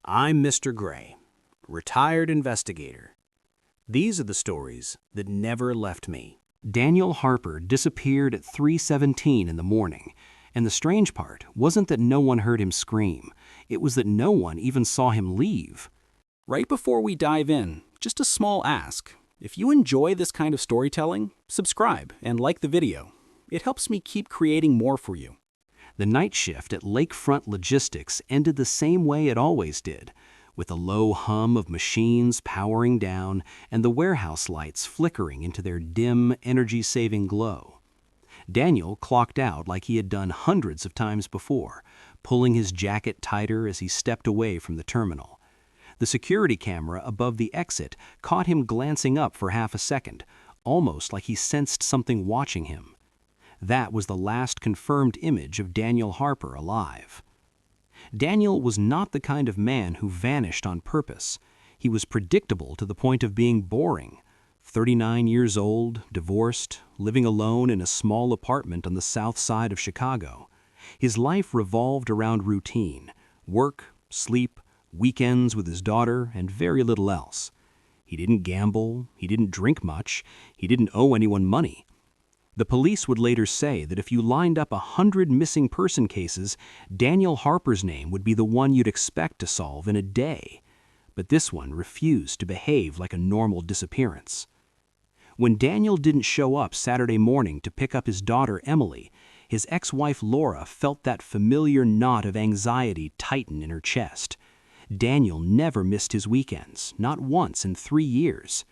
I'm Mr. Gray, retired investigator. These are the stories that never left me. Daniel Harper disappeared at 3:17 in the morning, and the strange part wasn't that no one heard him scream. It was that no one even saw him leave. Right before we dive in, just a small ask. If you enjoy this kind of storytelling, subscribe and like the video. It helps me keep creating more for you. The night shift at Lakefront Logistics ended the same way it always did, with a low hum of machines powering down and the warehouse lights flickering into their dim, energy-saving glow. Daniel clocked out like he had done hundreds of times before, pulling his jacket tighter as he stepped away from the terminal. The security camera above the exit caught him glancing up for half a second, almost like he sensed something watching him. That was the last confirmed image of Daniel Harper alive. Daniel was not the kind of man who vanished on purpose. He was predictable to the point of being boring. 39 years old, divorced, living alone in a small apartment on the south side of Chicago. His life revolved around routine: work, sleep, weekends with his daughter, and very little else. He didn't gamble, he didn't drink much, he didn't owe anyone money. The police would later say that if you lined up 100 missing person cases, Daniel Harper's name would be the one you'd expect to solve in a day. But this one refused to behave like a normal disappearance. When Daniel didn't show up Saturday morning to pick up his daughter Emily, his ex-wife Laura felt that familiar knot of anxiety tighten in her chest. Daniel never missed his weekends, not once in 3 years.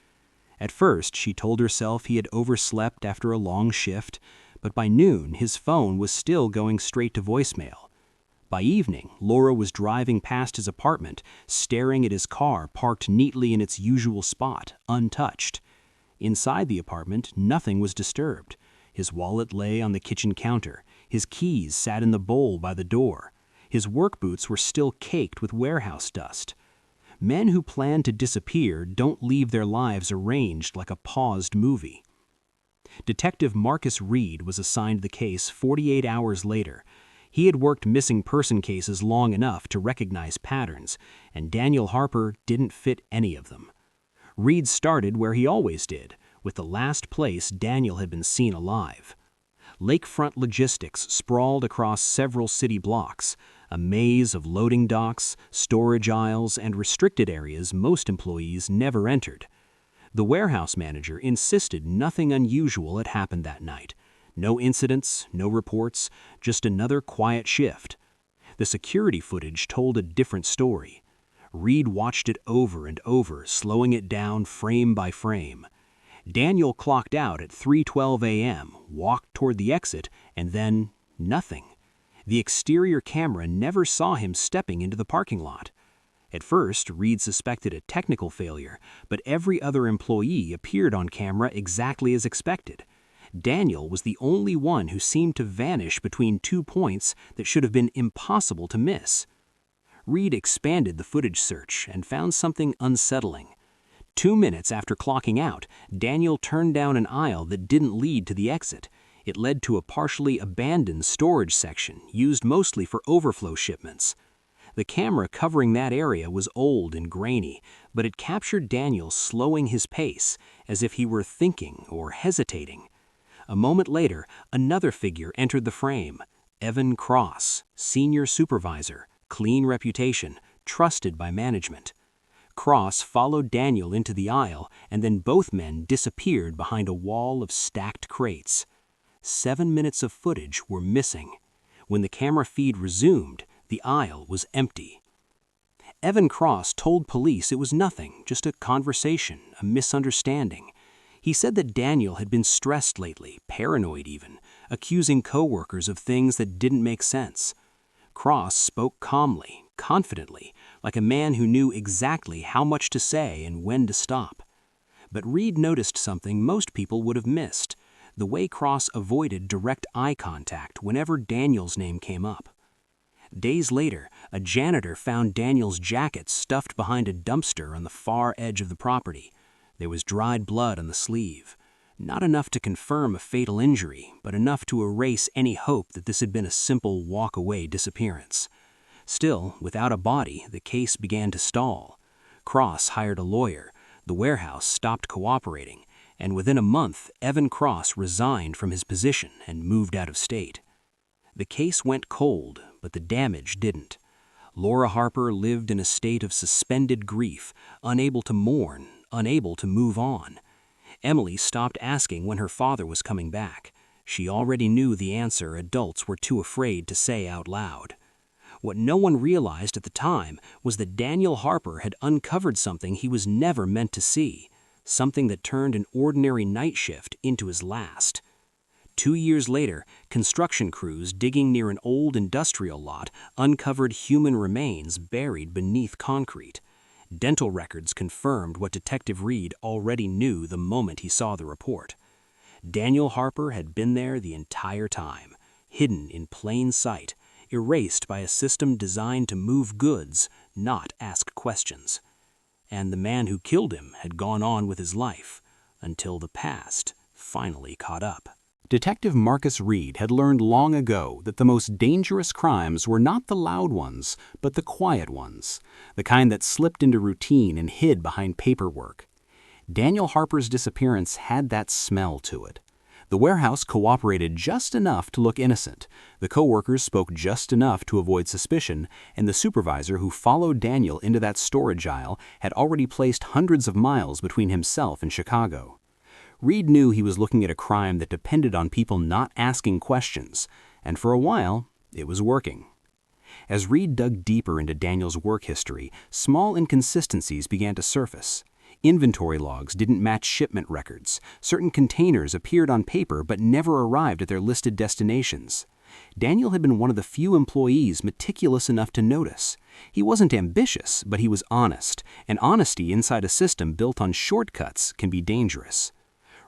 At first, she told herself he had overslept after a long shift, but by noon, his phone was still going straight to voicemail. By evening, Laura was driving past his apartment, staring at his car parked neatly in its usual spot, untouched. Inside the apartment, nothing was disturbed. His wallet lay on the kitchen counter. His keys sat in the bowl by the door. His work boots were still caked with warehouse dust. Men who plan to disappear don't leave their lives arranged like a paused movie. Detective Marcus Reed was assigned the case 48 hours later. He had worked missing person cases long enough to recognize patterns, and Daniel Harper didn't fit any of them. Reed started where he always did, with the last place Daniel had been seen alive. Lakefront Logistics sprawled across several city blocks, a maze of loading docks, storage aisles, and restricted areas most employees never entered. The warehouse manager insisted nothing unusual had happened that night. No incidents, no reports, just another quiet shift. The security footage told a different story. Reed watched it over and over, slowing it down frame by frame. Daniel clocked out at 3:12 a.m., walked toward the exit, and then nothing. The exterior camera never saw him stepping into the parking lot. At first, Reed suspected a technical failure, but every other employee appeared on camera exactly as expected. Daniel was the only one who seemed to vanish between 2 points that should have been impossible to miss. Reed expanded the footage search and found something unsettling. 2 minutes after clocking out, Daniel turned down an aisle that didn't lead to the exit. It led to a partially abandoned storage section used mostly for overflow shipments. The camera covering that area was old and grainy, but it captured Daniel slowing his pace, as if he were thinking or hesitating. A moment later, another figure entered the frame: Evan Cross, senior supervisor, clean reputation, trusted by management. Cross followed Daniel into the aisle, and then both men disappeared behind a wall of stacked crates. 7 minutes of footage were missing. When the camera feed resumed, the aisle was empty. Evan Cross told police it was nothing, just a conversation, a misunderstanding. He said that Daniel had been stressed lately, paranoid even, accusing coworkers of things that didn't make sense. Cross spoke calmly, confidently, like a man who knew exactly how much to say and when to stop. But Reed noticed something most people would have missed: the way Cross avoided direct eye contact whenever Daniel's name came up. Days later, a janitor found Daniel's jacket stuffed behind a dumpster on the far edge of the property. There was dried blood on the sleeve. Not enough to confirm a fatal injury, but enough to erase any hope that this had been a simple walk-away disappearance. Still, without a body, the case began to stall. Cross hired a lawyer, the warehouse stopped cooperating, and within a month, Evan Cross resigned from his position and moved out of state. The case went cold, but the damage didn't. Laura Harper lived in a state of suspended grief, unable to mourn, unable to move on. Emily stopped asking when her father was coming back. She already knew the answer adults were too afraid to say out loud. What no one realized at the time was that Daniel Harper had uncovered something he was never meant to see, something that turned an ordinary night shift into his last. 2 years later, construction crews digging near an old industrial lot uncovered human remains buried beneath concrete. Dental records confirmed what Detective Reed already knew the moment he saw the report. Daniel Harper had been there the entire time, hidden in plain sight, erased by a system designed to move goods, not ask questions. And the man who killed him had gone on with his life, until the past finally caught up. Detective Marcus Reed had learned long ago that the most dangerous crimes were not the loud ones, but the quiet ones, the kind that slipped into routine and hid behind paperwork. Daniel Harper's disappearance had that smell to it. The warehouse cooperated just enough to look innocent, the co-workers spoke just enough to avoid suspicion, and the supervisor who followed Daniel into that storage aisle had already placed hundreds of miles between himself and Chicago. Reed knew he was looking at a crime that depended on people not asking questions, and for a while, it was working. As Reed dug deeper into Daniel's work history, small inconsistencies began to surface. Inventory logs didn't match shipment records. Certain containers appeared on paper but never arrived at their listed destinations. Daniel had been one of the few employees meticulous enough to notice. He wasn't ambitious, but he was honest, and honesty inside a system built on shortcuts can be dangerous.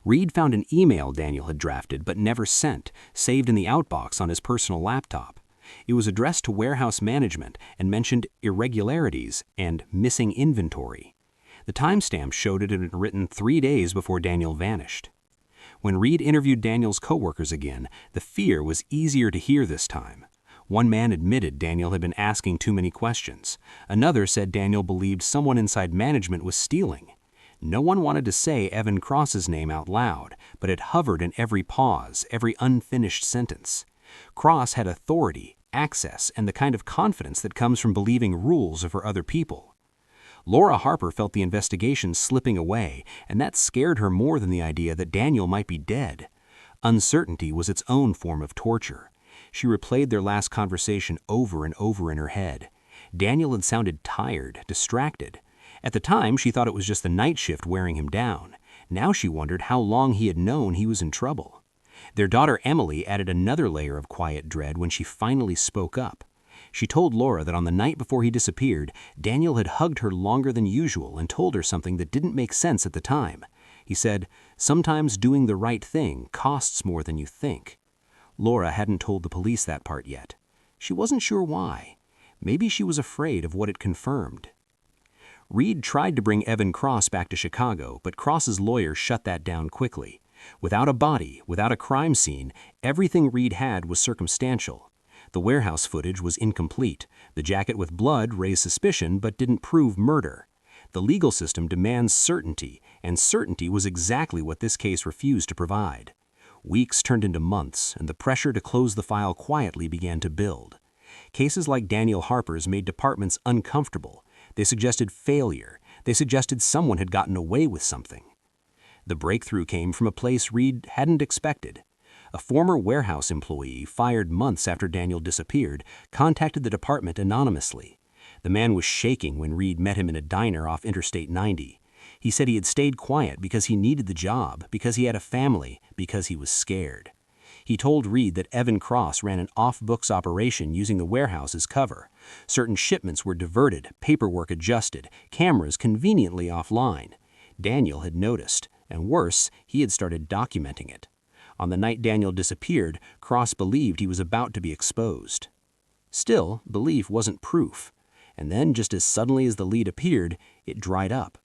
Reed found an email Daniel had drafted but never sent, saved in the outbox on his personal laptop. It was addressed to warehouse management and mentioned irregularities and missing inventory. The timestamp showed it had been written 3 days before Daniel vanished. When Reed interviewed Daniel's coworkers again, the fear was easier to hear this time. One man admitted Daniel had been asking too many questions. Another said Daniel believed someone inside management was stealing. No one wanted to say Evan Cross's name out loud, but it hovered in every pause, every unfinished sentence. Cross had authority, access, and the kind of confidence that comes from believing rules are for other people. Laura Harper felt the investigation slipping away, and that scared her more than the idea that Daniel might be dead. Uncertainty was its own form of torture. She replayed their last conversation over and over in her head. Daniel had sounded tired, distracted. At the time, she thought it was just the night shift wearing him down. Now she wondered how long he had known he was in trouble. Their daughter Emily added another layer of quiet dread when she finally spoke up. She told Laura that on the night before he disappeared, Daniel had hugged her longer than usual and told her something that didn't make sense at the time. He said, "Sometimes doing the right thing costs more than you think." Laura hadn't told the police that part yet. She wasn't sure why. Maybe she was afraid of what it confirmed. Reed tried to bring Evan Cross back to Chicago, but Cross's lawyer shut that down quickly. Without a body, without a crime scene, everything Reed had was circumstantial. The warehouse footage was incomplete. The jacket with blood raised suspicion but didn't prove murder. The legal system demands certainty, and certainty was exactly what this case refused to provide. Weeks turned into months, and the pressure to close the file quietly began to build. Cases like Daniel Harper's made departments uncomfortable. They suggested failure. They suggested someone had gotten away with something. The breakthrough came from a place Reed hadn't expected. A former warehouse employee, fired months after Daniel disappeared, contacted the department anonymously. The man was shaking when Reed met him in a diner off Interstate 90. He said he had stayed quiet because he needed the job, because he had a family, because he was scared. He told Reed that Evan Cross ran an off-books operation using the warehouse as cover. Certain shipments were diverted, paperwork adjusted, cameras conveniently offline. Daniel had noticed, and worse, he had started documenting it. On the night Daniel disappeared, Cross believed he was about to be exposed. Still, belief wasn't proof. And then, just as suddenly as the lead appeared, it dried up.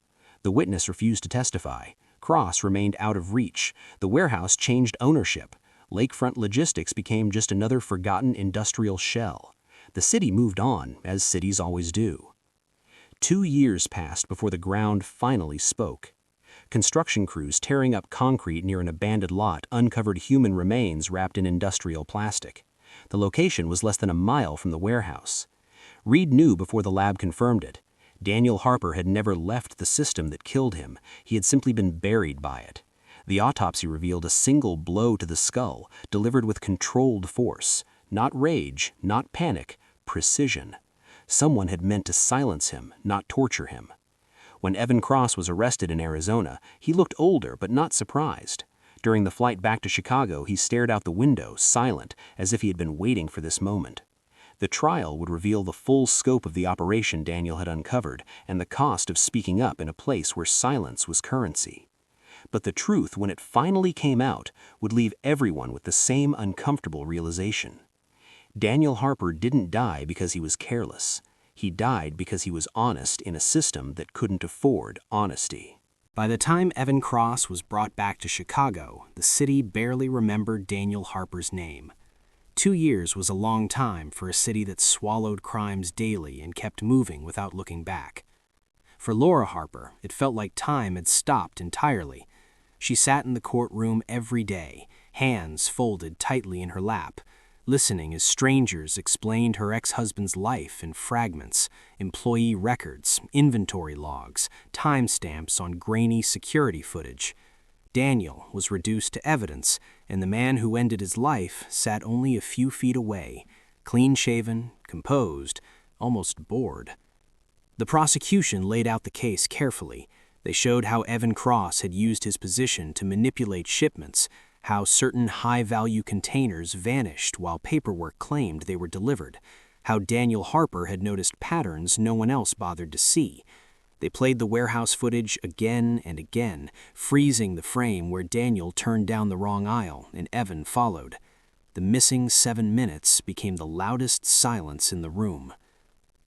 The witness refused to testify. Cross remained out of reach. The warehouse changed ownership. Lakefront Logistics became just another forgotten industrial shell. The city moved on, as cities always do. 2 years passed before the ground finally spoke. Construction crews tearing up concrete near an abandoned lot uncovered human remains wrapped in industrial plastic. The location was less than a mile from the warehouse. Reed knew before the lab confirmed it. Daniel Harper had never left the system that killed him. He had simply been buried by it. The autopsy revealed a single blow to the skull, delivered with controlled force. Not rage, not panic, precision. Someone had meant to silence him, not torture him. When Evan Cross was arrested in Arizona, he looked older but not surprised. During the flight back to Chicago, he stared out the window, silent, as if he had been waiting for this moment. The trial would reveal the full scope of the operation Daniel had uncovered and the cost of speaking up in a place where silence was currency. But the truth, when it finally came out, would leave everyone with the same uncomfortable realization. Daniel Harper didn't die because he was careless. He died because he was honest in a system that couldn't afford honesty. By the time Evan Cross was brought back to Chicago, the city barely remembered Daniel Harper's name. 2 years was a long time for a city that swallowed crimes daily and kept moving without looking back. For Laura Harper, it felt like time had stopped entirely. She sat in the courtroom every day, hands folded tightly in her lap, listening as strangers explained her ex-husband's life in fragments, employee records, inventory logs, timestamps on grainy security footage. Daniel was reduced to evidence, and the man who ended his life sat only a few feet away, clean-shaven, composed, almost bored. The prosecution laid out the case carefully. They showed how Evan Cross had used his position to manipulate shipments, how certain high-value containers vanished while paperwork claimed they were delivered, how Daniel Harper had noticed patterns no one else bothered to see. They played the warehouse footage again and again, freezing the frame where Daniel turned down the wrong aisle and Evan followed. The missing 7 minutes became the loudest silence in the room.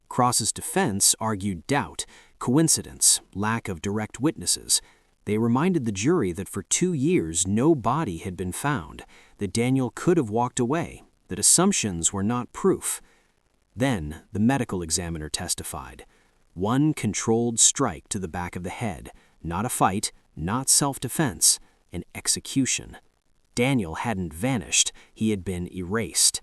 Cross's defense argued doubt, coincidence, lack of direct witnesses. They reminded the jury that for 2 years no body had been found, that Daniel could have walked away, that assumptions were not proof. Then the medical examiner testified. One controlled strike to the back of the head, not a fight, not self-defense, an execution. Daniel hadn't vanished, he had been erased.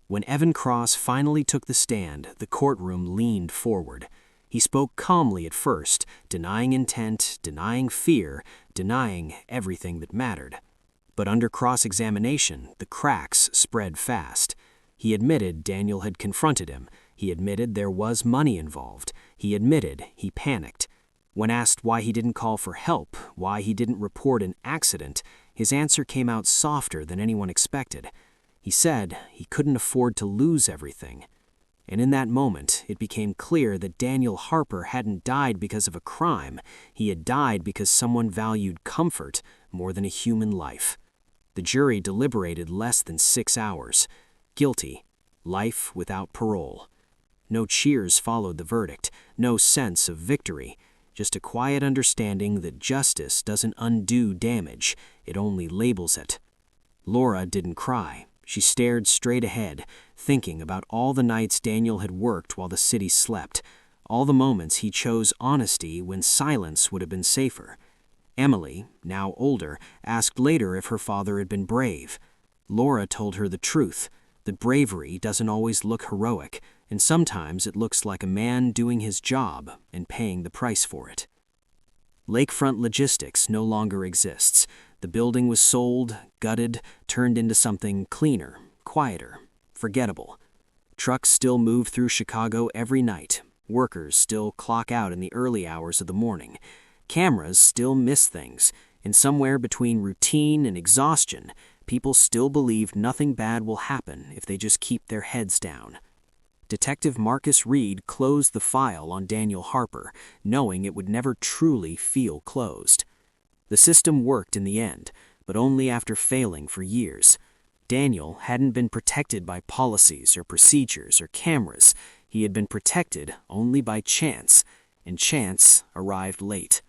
When Evan Cross finally took the stand, the courtroom leaned forward. He spoke calmly at first, denying intent, denying fear, denying everything that mattered. But under cross-examination, the cracks spread fast. He admitted Daniel had confronted him. He admitted there was money involved. He admitted he panicked. When asked why he didn't call for help, why he didn't report an accident, his answer came out softer than anyone expected. He said he couldn't afford to lose everything. And in that moment, it became clear that Daniel Harper hadn't died because of a crime. He had died because someone valued comfort more than a human life. The jury deliberated less than 6 hours. Guilty. Life without parole. No cheers followed the verdict, no sense of victory, just a quiet understanding that justice doesn't undo damage, it only labels it. Laura didn't cry. She stared straight ahead, thinking about all the nights Daniel had worked while the city slept, all the moments he chose honesty when silence would have been safer. Emily, now older, asked later if her father had been brave. Laura told her the truth, that bravery doesn't always look heroic, and sometimes it looks like a man doing his job and paying the price for it. Lakefront Logistics no longer exists. The building was sold, gutted, turned into something cleaner, quieter, forgettable. Trucks still move through Chicago every night. Workers still clock out in the early hours of the morning. Cameras still miss things. And somewhere between routine and exhaustion, people still believe nothing bad will happen if they just keep their heads down. Detective Marcus Reed closed the file on Daniel Harper, knowing it would never truly feel closed. The system worked in the end, but only after failing for years. Daniel hadn't been protected by policies or procedures or cameras. He had been protected only by chance, and chance arrived late.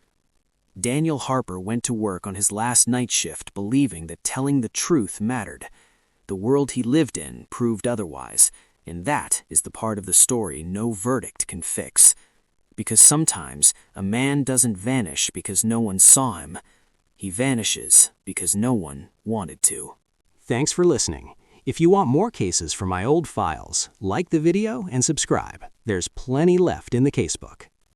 Daniel Harper went to work on his last night shift believing that telling the truth mattered. The world he lived in proved otherwise. And that is the part of the story no verdict can fix. Because sometimes a man doesn't vanish because no one saw him. He vanishes because no one wanted to. Thanks for listening. If you want more cases from my old files, like the video and subscribe. There's plenty left in the casebook.